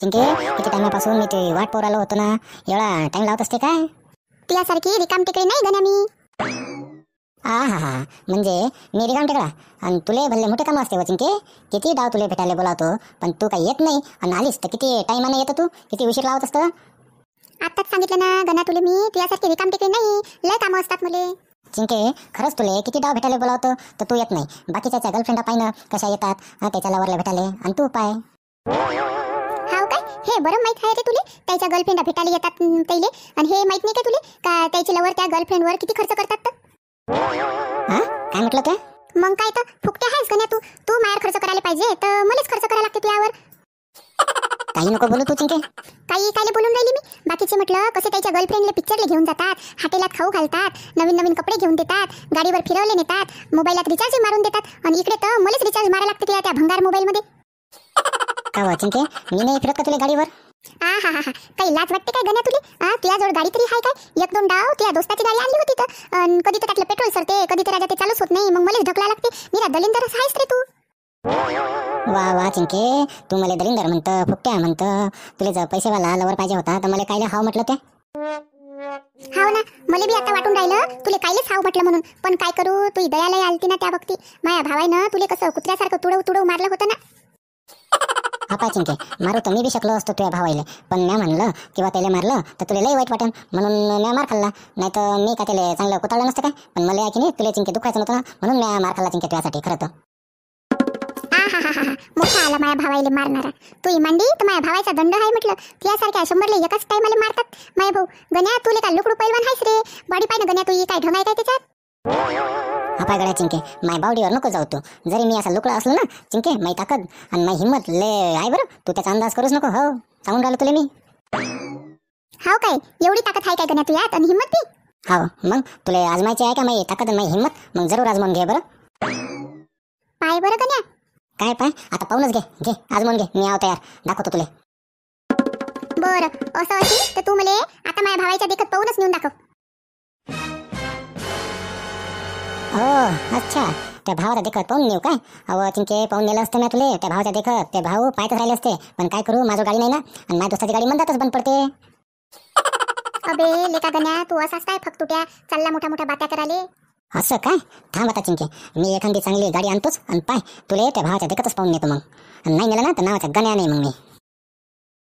चिंके किती टाइमापासून मी ते वाट पोरालो होतो ना, एवढा टाइम लावत असते काय? तुझ्यासारखी रिकाम टेकडी नाही गण्या मी. हा हा हा, म्हणजे मी रिकाम टेकडा आणि तुले भले मोठे काम असते चिंके. किती डाव तुले भेटायला बोलावतो पण तू काही येत नाही, आणि आलीस तर किती टाइमाने येतो तू, किती उशीर लावत असतं. आताच सांगितलं ना गण्या तुले मी, तुझ्यासारखी रिकाम टेकडी नाही, लय कामं असतात मले. चिंके खरंच तुले किती डाव भेटायला बोलावतो तर तू येत नाही. बाकीच्या गर्लफ्रेंडा पाहिनं कशा येतात त्याच्या लवरला भेटायला, आणि तू पाय. हाव काय, हे बरं माहित आहे रे तुले, त्याच्या गर्लफ्रेंडा भेटायला येतात त्याले, आणि हे माहित नाही का तुले का त्याचे लवर त्या गर्लफ्रेंडवर किती खर्च करतात तर. हा काय म्हटलं ते? मग काय तर फुकटे आहेस गण्या तू. तू मायावर खर्च करायला पाहिजे तर मलाच खर्च करायला लागते तुझ्यावर. काही नको बोलू तू चिंके. काही कायले बोलून राहिली मी. बाकीचे म्हटलं कसे त्याच्या गर्लफ्रेंडला पिक्चरला घेऊन जातात, हॉटेलात खाऊ घालतात, नवीन नवीन कपडे घेऊन देतात, गाडीवर फिरवले नेतात, मोबाईलात रिचार्ज मारून देतात, आणि इकडे तर मलाच रिचार्ज मारायला लागते तुला त्या भंगार मोबाईलमध्ये. का व चिंके, मी नाही फिरत का तुला गाडीवर? हा, काही लाज वाटते काय गण्या तुले? तुझ्या जोड गाडी तरी आहे काय? एक दोन डाव तुझ्या दोस्ताची गाडी आणली होती तर कधी तर त्यातलं पेट्रोल सरते, कधी तर राजा ते चालूच होत नाही, मग मलाच ढकला लागते. मी दलिंदर आहेस रे तू. वा वा चिंके, तू मला दलिंदर म्हणतं, फुकट्या म्हणतं. तुला जर पैसेवाला लवर पाहिजे होता तर मला कायले हाव म्हटलं ते? हाव ना, मला बी आता वाटून राहिलं तुले कायलेच हाव म्हटलं म्हणून. पण काय करू, तू दयाला आलती ना त्या वक्ती. माझ्या भावानं तुले कसं कुत्र्यासारखं तुडव मारलं होतं ना. हा पाय चिंके, मारू तर मी बी शकलो असतो तुझ्या भावायला, पण मी म्हणलं किंवा त्याला मारलं तर तुला लई वाईट वाटेल म्हणून मी मार खाल्ला. नाही तर मी का त्याला चांगलं कुताळलं नसतं काय, पण मला की नाही तुला चिंके दुखायचं नव्हतं ना, म्हणून मी मार खाल्ला चिंके तुझ्यासाठी. खरं तर मोठा आला माझ्या भावायला मारणारा. तू मांडी तर माझ्या भावाचा दंड आहे म्हटलं. तुझ्यासारख्या 100 एकाच टायमाला मारतात माझे भाऊ. गण्या तुले काय लुकडू पैलवान आहेस रे, बॉडी पाय ना गण्या, तू काय ढंग आहे काय त्याच्यात? हा पाय गड्या चिंके, माय बावडीवर नको जाऊ तू. जरी मी असा लुकडा असलो ना चिंके, माई ताकद आणि माई हिंमत ले आहे बरं. तू त्याचा अंदाज करूच नको. हो सांगून राहिलो तुला मी. हाव काय, एवढी ताकद आहे काय गण्या तुझ्यात, आणि हिंमत बी? हो मग तुला आजमायची आहे का माई ताकद आणि माई हिंमत? मग जरूर आजमावून घे बरं. पाय बरं गण्या. काय पाय, आता पाहूनच घे आजमावून घे. मी आहो तयार, दाखवतो तुला. बरं असं असेल तर तू मला आता माझ्या भावाच्या देखत पाहूनच नेऊन दाखव. हो अच्छा, त्या भावाचा देखत पाहून नेऊ काय? अहो चिंके, पाहून नेलं असतं ना तुले त्या भावाच्या देखत. ते भाऊ पायतच राहिले असते, पण काय करू, माझं गाडी नाही ना, आणि माझ्या दोस्ताची गाडी मंदातच बंद पडते. अबे लेका गण्या, तू असाच काय फक्तुट्या चालला मोठ्या बात्या कराले? असं काय? थांब आता चिंके, मी एखादी चांगली गाडी आणतोच, आणि पाय तुले त्या भावाच्या देखतच पाहून नेतो मग. आणि नाही नेलं ना तर नावाच्या गण्या नाही मग मी.